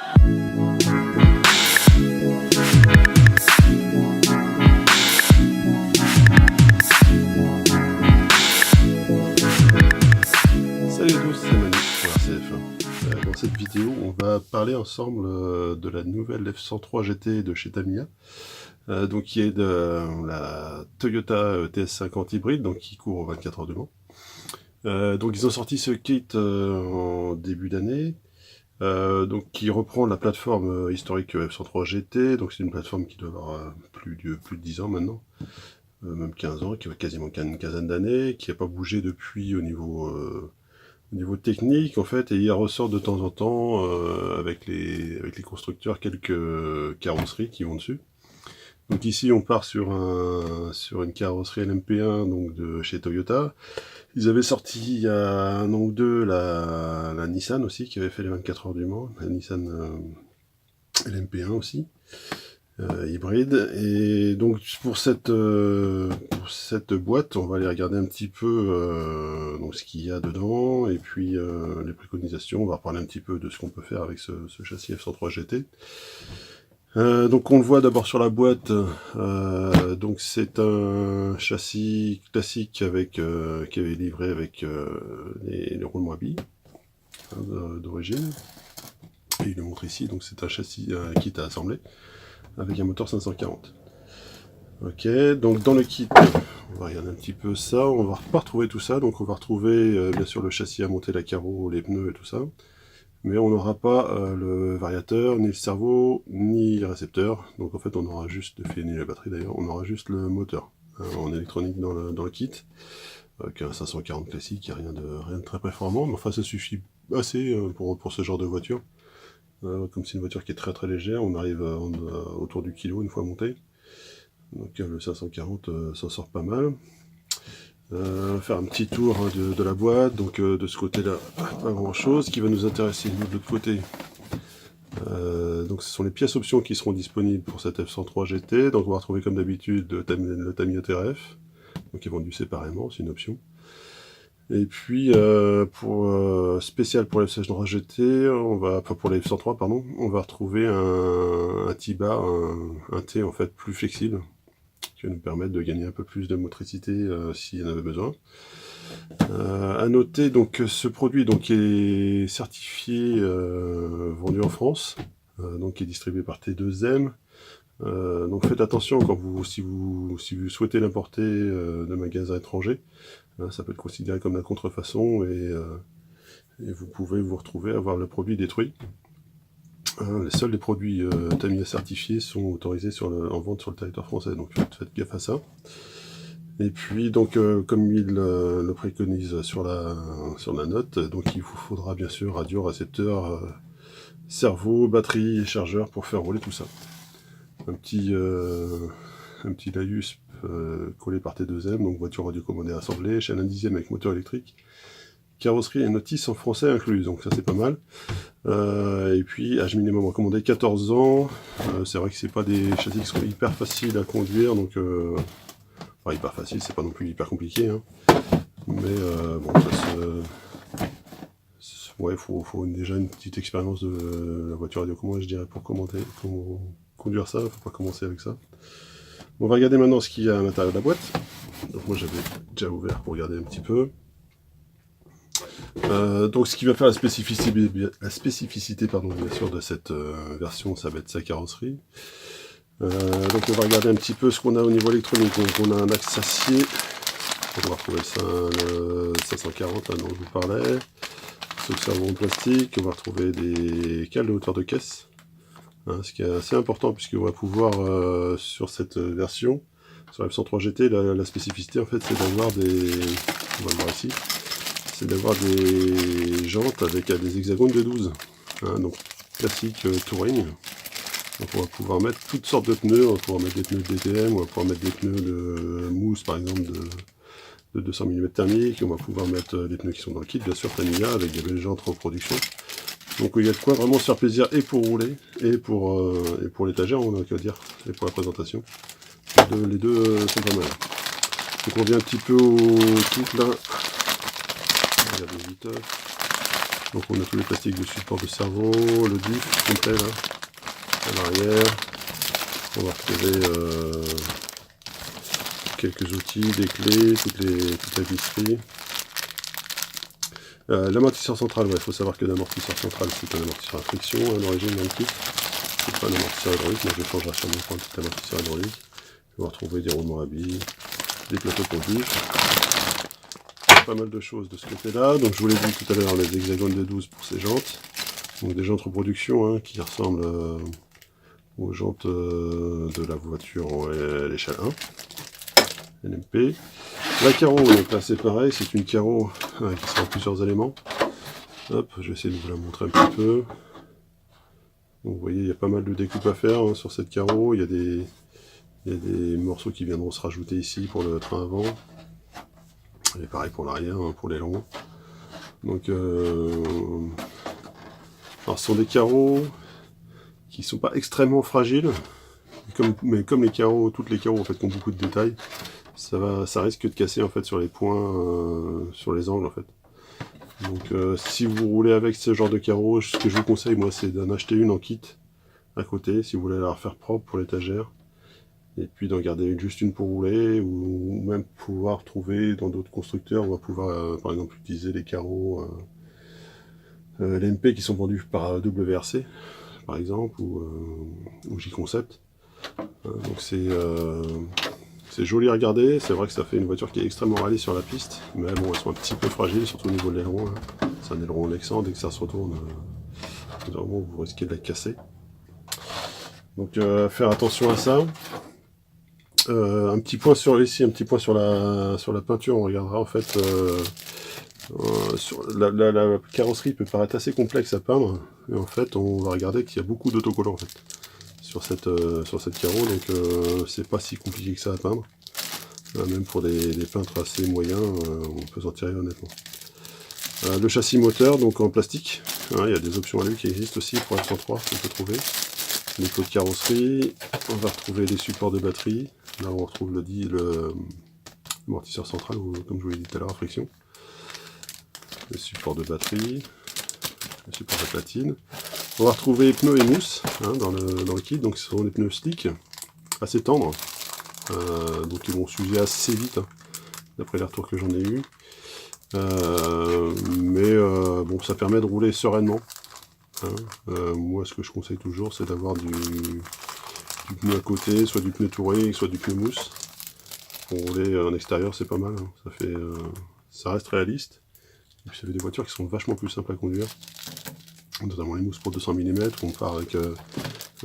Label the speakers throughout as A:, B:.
A: Salut à tous, c'est Manu pour RCF1. Dans cette vidéo, on va parler ensemble de la nouvelle F103 GT de chez Tamiya, donc qui est de la Toyota TS50 hybride, donc qui court aux 24 heures de Mans. Donc ils ont sorti ce kit en début d'année, donc qui reprend la plateforme historique F103 GT, donc c'est une plateforme qui doit avoir plus de 10 ans maintenant. Même 15 ans, qui a quasiment une quinzaine d'années, qui n'a pas bougé depuis au niveau technique, en fait, et il ressort de temps en temps avec les constructeurs quelques carrosseries qui vont dessus. Donc ici, on part sur une carrosserie LMP1 donc de chez Toyota. Ils avaient sorti il y a un an ou deux la Nissan aussi, qui avait fait les 24 heures du Mans, la Nissan LMP1 aussi. Hybride, et donc pour cette boîte, on va aller regarder un petit peu donc ce qu'il y a dedans, et puis les préconisations. On va reparler un petit peu de ce qu'on peut faire avec ce châssis F103 GT. Donc on le voit d'abord sur la boîte, donc c'est un châssis classique avec qui avait livré avec les roulements à billes d'origine, et il le montre ici. Donc c'est un châssis kit à assembler avec un moteur 540. Ok, donc dans le kit, on va regarder un petit peu ça, on va pas retrouver tout ça, donc on va retrouver bien sûr le châssis à monter, la carreau, les pneus et tout ça, mais on n'aura pas le variateur, ni le servo, ni les récepteurs, donc en fait on aura juste, ni la batterie d'ailleurs, on aura juste le moteur en électronique dans le kit, avec un 540 classique, il n'y a rien de très performant, mais enfin ça suffit assez pour ce genre de voiture. Comme c'est une voiture qui est très légère, on arrive autour du kilo une fois monté. Donc le 540 s'en sort pas mal. On va faire un petit tour de la boîte. Donc de ce côté-là, pas grand-chose. Ce qui va nous intéresser nous, de l'autre côté, donc ce sont les pièces options qui seront disponibles pour cette F103 GT. Donc on va retrouver comme d'habitude le Tamiya TRF, donc ils vendus séparément, c'est une option. Et puis spécial pour la F103 GT, pour la F103 pardon, on va retrouver un T-bar, un T en fait plus flexible, qui va nous permettre de gagner un peu plus de motricité s'il y en avait besoin. À noter donc ce produit donc est certifié, vendu en France, donc qui est distribué par T2M. Donc faites attention si vous souhaitez l'importer de magasins étrangers. Ça peut être considéré comme la contrefaçon, et vous pouvez vous retrouver à avoir le produit détruit. Seuls les produits Tamiya certifiés sont autorisés en vente sur le territoire français, donc faites gaffe à ça. Et puis donc comme il le préconise sur la note, donc il vous faudra bien sûr radio, récepteur, servo, batterie et chargeur pour faire rouler tout ça. Un petit laïus collé par T2M, donc voiture radiocommandée assemblée, chaîne 1/10 avec moteur électrique, carrosserie et notice en français incluse, donc ça c'est pas mal. Et puis âge minimum recommandé 14 ans. C'est vrai que c'est pas des châssis qui sont hyper faciles à conduire, donc enfin hyper facile, c'est pas non plus hyper compliqué, hein. Mais bon, ouais, faut déjà une petite expérience de la voiture radiocommandée, je dirais, pour conduire ça. Faut pas commencer avec ça. On va regarder maintenant ce qu'il y a à l'intérieur de la boîte. Donc moi j'avais déjà ouvert pour regarder un petit peu. Donc ce qui va faire la spécificité pardon, bien sûr de cette version, ça va être sa carrosserie. Donc on va regarder un petit peu ce qu'on a au niveau électronique. Donc on a un axe acier, on va retrouver ça, le 540 dont je vous parlais. Ce servant en plastique, on va retrouver des cales de hauteur de caisse. Ce qui est assez important, puisqu'on va pouvoir, sur cette version, sur la F103 GT, la spécificité en fait c'est d'avoir on va le voir ici, c'est d'avoir des jantes avec des hexagones de 12, donc classique touring. Donc on va pouvoir mettre toutes sortes de pneus, on va pouvoir mettre des pneus de DTM, on va pouvoir mettre des pneus de mousse par exemple de 200 mm thermique, on va pouvoir mettre des pneus qui sont dans le kit, bien sûr Tamiya, avec des belles jantes en production. Donc il y a de quoi vraiment se faire plaisir, et pour rouler, et pour l'étagère, on va dire, et pour la présentation. Les deux sont pas mal. Donc on revient un petit peu au kit là. Regarde les vitesses. Donc on a tous les plastiques de support de cerveau, le diff complet là, à l'arrière. On va retrouver quelques outils, des clés, toute la visserie. L'amortisseur central, il faut savoir que l'amortisseur central c'est un amortisseur à friction à l'origine dans le kit. C'est pas un amortisseur hydraulique, moi je changerai sûrement pour un petit amortisseur hydraulique. On va retrouver des roulements à billes, des plateaux pour diff. Pas mal de choses de ce côté-là. Donc je vous l'ai dit tout à l'heure, les hexagones de 12 pour ces jantes. Donc des jantes reproduction hein, qui ressemblent aux jantes de la voiture à l'échelle 1. LMP. La carreau, donc là c'est pareil, c'est une carreau qui sera en plusieurs éléments. Hop, je vais essayer de vous la montrer un petit peu. Donc vous voyez, il y a pas mal de découpes à faire hein, sur cette carreau. Il y a des morceaux qui viendront se rajouter ici pour le train avant. Et pareil pour l'arrière, hein, pour les longs. Donc, alors ce sont des carreaux qui sont pas extrêmement fragiles, mais comme les carreaux, toutes les carreaux en fait qui ont beaucoup de détails, ça risque de casser en fait sur les points, sur les angles en fait. Donc si vous roulez avec ce genre de carreaux, ce que je vous conseille moi c'est d'en acheter une en kit à côté, si vous voulez la refaire propre pour l'étagère. Et puis d'en garder juste une pour rouler, ou même pouvoir trouver dans d'autres constructeurs, on va pouvoir par exemple utiliser les carreaux LMP qui sont vendus par WRC par exemple, ou J-Concept. Donc c'est joli à regarder, c'est vrai que ça fait une voiture qui est extrêmement rallye sur la piste, mais bon elles sont un petit peu fragiles, surtout au niveau de l'aileron. Hein. C'est un aileron Lexan, dès que ça se retourne, vraiment vous risquez de la casser. Donc faire attention à ça. Un petit point sur ici, un petit point sur la peinture, on regardera en fait sur la carrosserie peut paraître assez complexe à peindre, et en fait on va regarder qu'il y a beaucoup d'autocollants en fait sur cette carreau, donc c'est pas si compliqué que ça à peindre, même pour des peintres assez moyens, on peut s'en tirer honnêtement. Le châssis moteur donc en plastique, hein, il y a des options à lui qui existent aussi pour F103 qu'on peut trouver. Les pots de carrosserie, on va retrouver les supports de batterie. Là on retrouve le amortisseur central, ou comme je vous l'ai dit tout à l'heure, à friction. Les supports de batterie, les supports de platine. On va retrouver pneus et mousse hein, dans le kit, donc ce sont des pneus slick, assez tendres, donc ils vont s'user assez vite, hein, d'après les retours que j'en ai eu. Mais bon, ça permet de rouler sereinement. Hein. Moi ce que je conseille toujours c'est d'avoir du pneu à côté, soit du pneu touré, soit du pneu mousse. Pour rouler en extérieur c'est pas mal, hein. Ça reste réaliste. Et puis ça fait des voitures qui sont vachement plus simples à conduire. Notamment les mousses pour 200 mm, on part avec un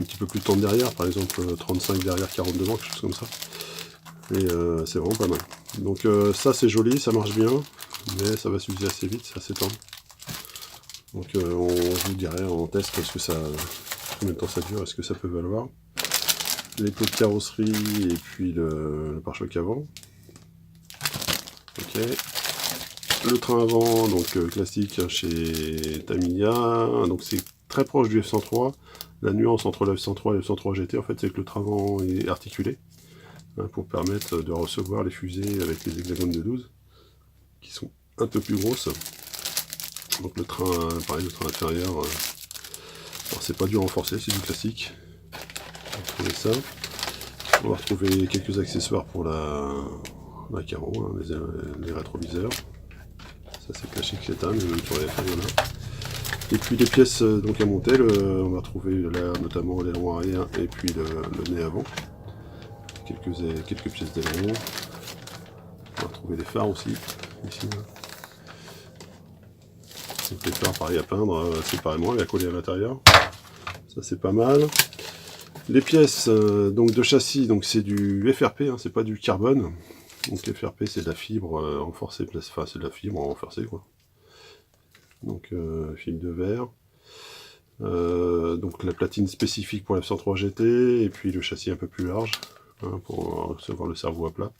A: petit peu plus de temps derrière, par exemple 35 derrière, 40 devant, quelque chose comme ça. Et c'est vraiment pas mal. Donc ça c'est joli, ça marche bien, mais ça va s'user assez vite, c'est assez tendre. Donc on vous dirait en test combien de temps ça dure, est-ce que ça peut valoir. Les pots de carrosserie et puis le pare-choc avant. Ok. Le train avant, donc classique chez Tamiya, donc c'est très proche du F103. La nuance entre le F103 et le F103 GT, en fait, c'est que le train avant est articulé, hein, pour permettre de recevoir les fusées avec les hexagones de 12, qui sont un peu plus grosses. Donc le train, pareil, le train inférieur, c'est pas du renforcé, c'est du classique. On va retrouver ça. On va retrouver quelques accessoires pour la carreau, hein, les rétroviseurs. Ça c'est caché chez TAM, mais même sur les FR, il y en a. Et puis les pièces donc à monter, on va trouver là notamment l'aileron arrière et puis le nez avant. Quelques pièces d'aileron. On va retrouver les phares aussi, ici. Donc les phares pareil à peindre séparément et à coller à l'intérieur. Ça c'est pas mal. Les pièces donc de châssis, donc c'est du FRP, hein, c'est pas du carbone. Donc FRP c'est de la fibre renforcée, enfin c'est de la fibre renforcée quoi. Donc fibre de verre. Donc la platine spécifique pour F103 GT et puis le châssis un peu plus large, hein, pour recevoir le cerveau à plat.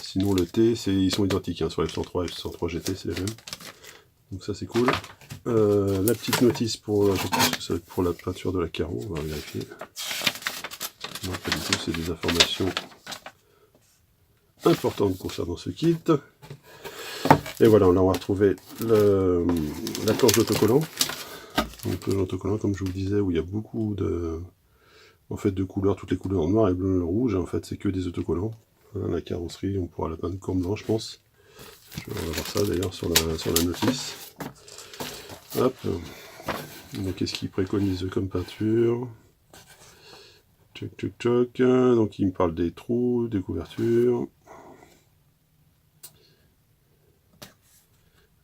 A: Sinon le T, ils sont identiques, hein, sur F103 et F103 GT c'est les mêmes. Donc ça c'est cool. La petite notice pour, je pense que c'est pour la peinture de la carreau, on va vérifier. Non, pas du tout, c'est des informations importantes concernant ce kit. Et voilà, là on va retrouver la planche d'autocollant. Donc l'autocollant, comme je vous disais, où il y a beaucoup de, de couleurs, toutes les couleurs en noir et bleu et rouge. En fait, c'est que des autocollants. La carrosserie, on pourra la peindre comme blanc, je pense. On va voir ça d'ailleurs sur la notice. Hop. Donc qu'est-ce qu'il préconise comme peinture? Tchoc, tchoc, tchoc. Donc il me parle des trous, des couvertures.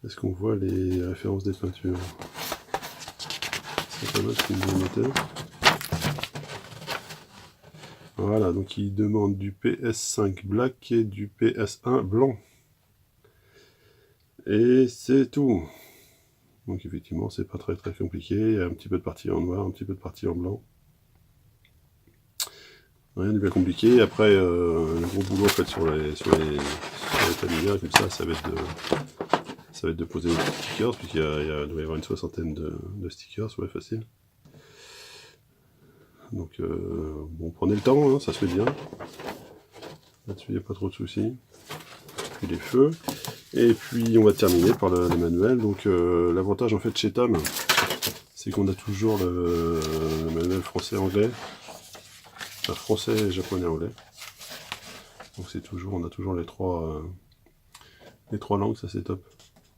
A: Est-ce qu'on voit les références des peintures? C'est pas mal ce qu'il me mettait. Voilà, donc il demande du PS5 black et du PS1 blanc. Et c'est tout. Donc effectivement, c'est pas très compliqué. Il y a un petit peu de partie en noir, un petit peu de partie en blanc. Rien de bien compliqué. Après, le gros boulot en fait sur les Tamiya, comme ça va être de poser des stickers, puisqu'il doit y avoir une soixantaine de stickers, ouais, facile. Donc, bon, prenez le temps, hein, ça se fait bien. Là-dessus, il n'y a pas trop de soucis. Puis les feux. Et puis, on va terminer par le manuel. Donc, l'avantage, en fait, chez Tam, c'est qu'on a toujours le manuel français-anglais. Enfin, français, japonais, anglais. Donc, on a toujours les trois langues, ça c'est top.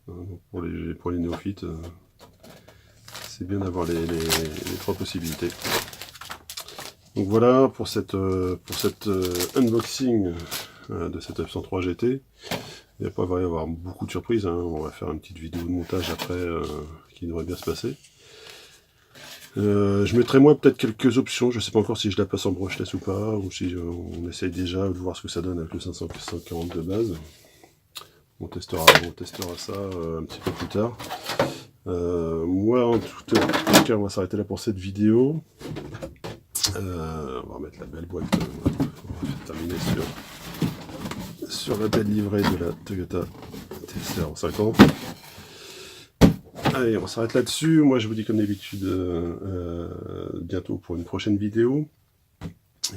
A: Donc, pour les néophytes, c'est bien d'avoir les trois possibilités. Donc voilà pour cette unboxing de cette F103 GT. Il va y avoir beaucoup de surprises, hein. On va faire une petite vidéo de montage après qui devrait bien se passer. Je mettrai moi peut-être quelques options, je ne sais pas encore si je la passe en brushless ou pas, ou si on essaye déjà de voir ce que ça donne avec le 540 de base. On testera ça un petit peu plus tard. Moi en tout cas on va s'arrêter là pour cette vidéo. On va remettre la belle boîte, on va terminer sur la belle livrée de la Toyota TSR 50. Allez, on s'arrête là-dessus. Moi je vous dis comme d'habitude bientôt pour une prochaine vidéo.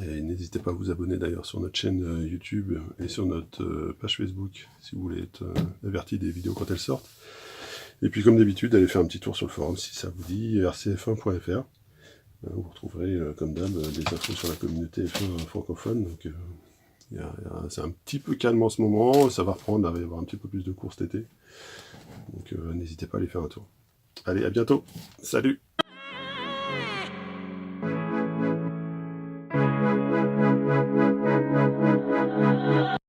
A: Et n'hésitez pas à vous abonner d'ailleurs sur notre chaîne YouTube et sur notre page Facebook si vous voulez être averti des vidéos quand elles sortent. Et puis comme d'habitude, allez faire un petit tour sur le forum si ça vous dit, rcf1.fr. Vous retrouverez comme d'hab des infos sur la communauté F1 francophone. Donc c'est un petit peu calme en ce moment, ça va reprendre, il va y avoir un petit peu plus de courses cet été. Donc n'hésitez pas à aller faire un tour. Allez, à bientôt, salut!